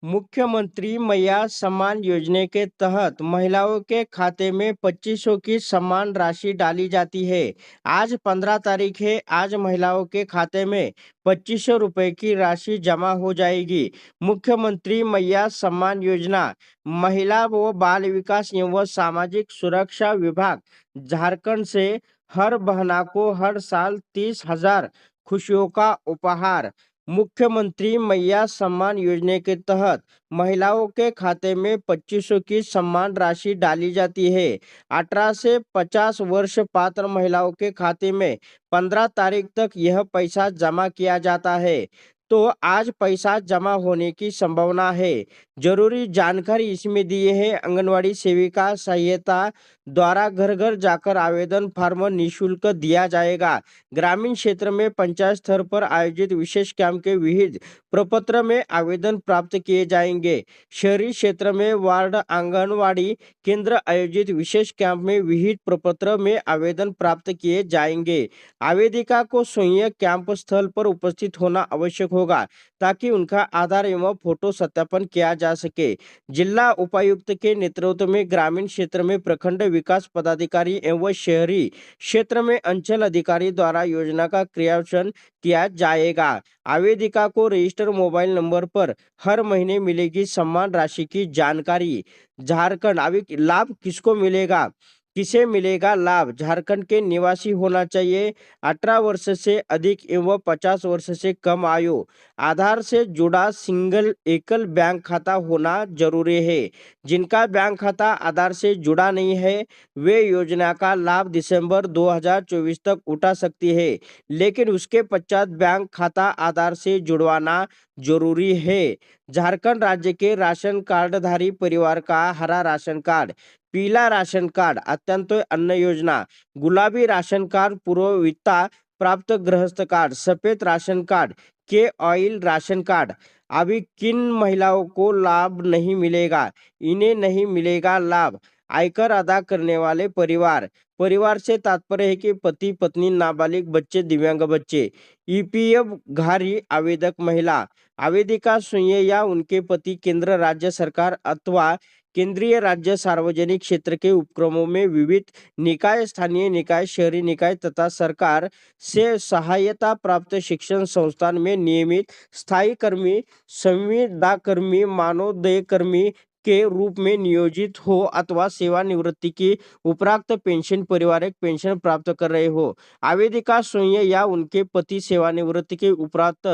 मुख्यमंत्री महिला सम्मान योजना के तहत महिलाओं के खाते में 2500 की सम्मान राशि डाली जाती है। आज 15 तारीख है। आज महिलाओं के खाते में 2500 रुपए की राशि जमा हो जाएगी। मुख्यमंत्री महिला सम्मान योजना महिला व बाल विकास एवं सामाजिक सुरक्षा विभाग झारखंड से हर बहना को हर साल 30,000 खुशियों का उपहार। मुख्यमंत्री महिला सम्मान योजना के तहत महिलाओं के खाते में 2500 की सम्मान राशि डाली जाती है। 18 से 50 वर्ष पात्र महिलाओं के खाते में 15 तारीख तक यह पैसा जमा किया जाता है। तो आज पैसा जमा होने की संभावना है। जरूरी जानकारी इसमें दिए है। आंगनवाड़ी सेविका सहायता द्वारा घर घर जाकर आवेदन फॉर्म निःशुल्क दिया जाएगा। ग्रामीण क्षेत्र में पंचायत स्तर पर आयोजित विशेष कैंप के विहित प्रपत्र में आवेदन प्राप्त किए जाएंगे। शहरी क्षेत्र में वार्ड आंगनवाड़ी केंद्र आयोजित विशेष कैंप में विहित प्रपत्र में आवेदन प्राप्त किए जाएंगे। आवेदिका को स्वयं कैंप स्थल पर उपस्थित होना आवश्यक होगा ताकि उनका आधार एवं फोटो सत्यापन किया जा सके। जिला उपायुक्त के नेतृत्व में ग्रामीण क्षेत्र में प्रखंड विकास पदाधिकारी एवं शहरी क्षेत्र में अंचल अधिकारी द्वारा योजना का क्रियान्वयन किया जाएगा। आवेदिका को रजिस्टर मोबाइल नंबर पर हर महीने मिलेगी सम्मान राशि की जानकारी। झारखंड लाभ किसको मिलेगा, किसे मिलेगा लाभ? झारखंड के निवासी होना चाहिए, 18 वर्ष से अधिक एवं 50 वर्ष से कम आयु, आधार से जुड़ा सिंगल एकल बैंक खाता होना जरूरी है। जिनका बैंक खाता आधार से जुड़ा नहीं है वे योजना का लाभ दिसंबर 2024 तक उठा सकती है, लेकिन उसके पश्चात बैंक खाता आधार से जुड़वाना जरूरी है। झारखंड राज्य के राशन कार्डधारी परिवार का हरा राशन कार्ड, पीला राशन कार्ड अत्यंत अन्न योजना, गुलाबी राशन कार्ड पूर्ववित्ता प्राप्त गृहस्थ कार्ड, सफेद राशन कार्ड के ऑयल राशन कार्ड। अभी किन महिलाओं को लाभ नहीं मिलेगा? इन्हें नहीं मिलेगा लाभ। आयकर अदा करने वाले परिवार, परिवार से तात्पर्य है कि पति पत्नी नाबालिग बच्चे दिव्यांग बच्चे। ईपीएफ घारी आवेदक महिला, आवेदिका स्वयं या उनके पति केंद्र राज्य सरकार अथवा केंद्रीय राज्य सार्वजनिक क्षेत्र के उपक्रमों में विविध निकाय, स्थानीय निकाय, शहरी निकाय तथा सरकार से सहायता प्राप्त शिक्षण संस्थान में नियमित स्थायी कर्मी, संविदा कर्मी, मानवोदय कर्मी के रूप में नियोजित हो अथवा सेवानिवृत्ति की उपराक्त पेंशन पारिवारिक पेंशन प्राप्त कर रहे हो। आवेदिका स्वयं या उनके पति सेवानिवृत्ति के उपरांत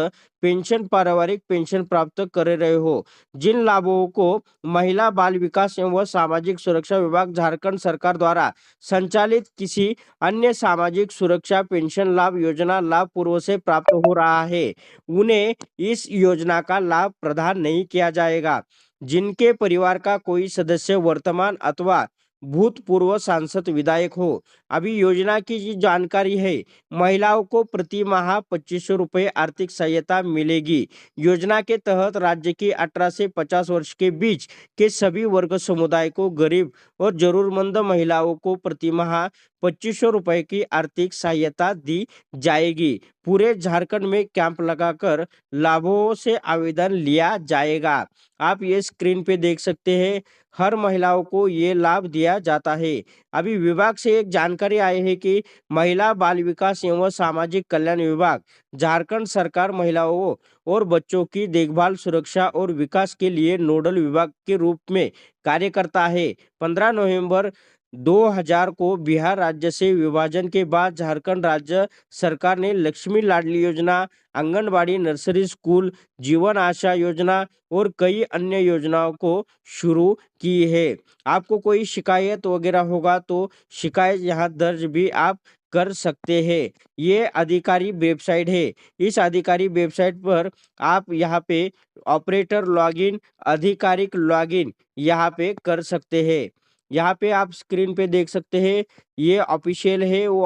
पेंशन पारिवारिक पेंशन प्राप्त कर रहे हो। जिन लाभों को महिला बाल विकास एवं सामाजिक सुरक्षा विभाग झारखंड सरकार द्वारा संचालित किसी अन्य सामाजिक सुरक्षा पेंशन लाभ योजना लाभ पूर्व से प्राप्त हो रहा है, उन्हें इस योजना का लाभ प्रदान नहीं किया जाएगा। जिनके परिवार का कोई सदस्य वर्तमान अथवा भूतपूर्व सांसद विधायक हो। अभी योजना की जी जानकारी है। महिलाओं को प्रति माह 2500 रुपये आर्थिक सहायता मिलेगी। योजना के तहत राज्य की 18 से 50 वर्ष के बीच के सभी वर्ग समुदाय को गरीब और जरूरतमंद महिलाओं को प्रति माह 2500 रुपये की आर्थिक सहायता दी जाएगी। पूरे झारखंड में कैंप लगाकर लाभों से आवेदन लिया जाएगा। आप ये स्क्रीन पे देख सकते हैं, हर महिलाओं को ये लाभ दिया जाता है। अभी विभाग से एक जानकारी आई है कि महिला बाल विकास एवं सामाजिक कल्याण विभाग झारखंड सरकार महिलाओं और बच्चों की देखभाल, सुरक्षा और विकास के लिए नोडल विभाग के रूप में कार्य करता है। 15 नवंबर 2000 को बिहार राज्य से विभाजन के बाद झारखंड राज्य सरकार ने लक्ष्मी लाडली योजना, आंगनबाड़ी, नर्सरी स्कूल, जीवन आशा योजना और कई अन्य योजनाओं को शुरू की है। आपको कोई शिकायत वगैरह होगा तो शिकायत यहाँ दर्ज भी आप कर सकते हैं। ये अधिकारी वेबसाइट है। इस अधिकारी वेबसाइट पर आप यहाँ पे ऑपरेटर लॉगिन, आधिकारिक लॉगिन यहाँ पे कर सकते हैं। यहाँ पे आप स्क्रीन पे देख सकते हैं, ये ऑफिशियल है। वो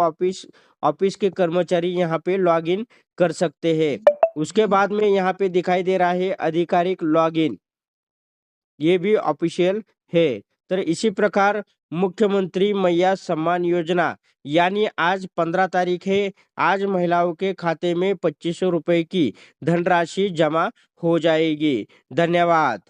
ऑफिस के कर्मचारी यहाँ पे लॉगिन कर सकते हैं। उसके बाद में यहाँ पे दिखाई दे रहा है आधिकारिक लॉगिन, ये भी ऑफिशियल है। तर इसी प्रकार मुख्यमंत्री महिला सम्मान योजना यानी आज 15 तारीख है। आज महिलाओं के खाते में 2500 रुपए की धनराशि जमा हो जाएगी। धन्यवाद।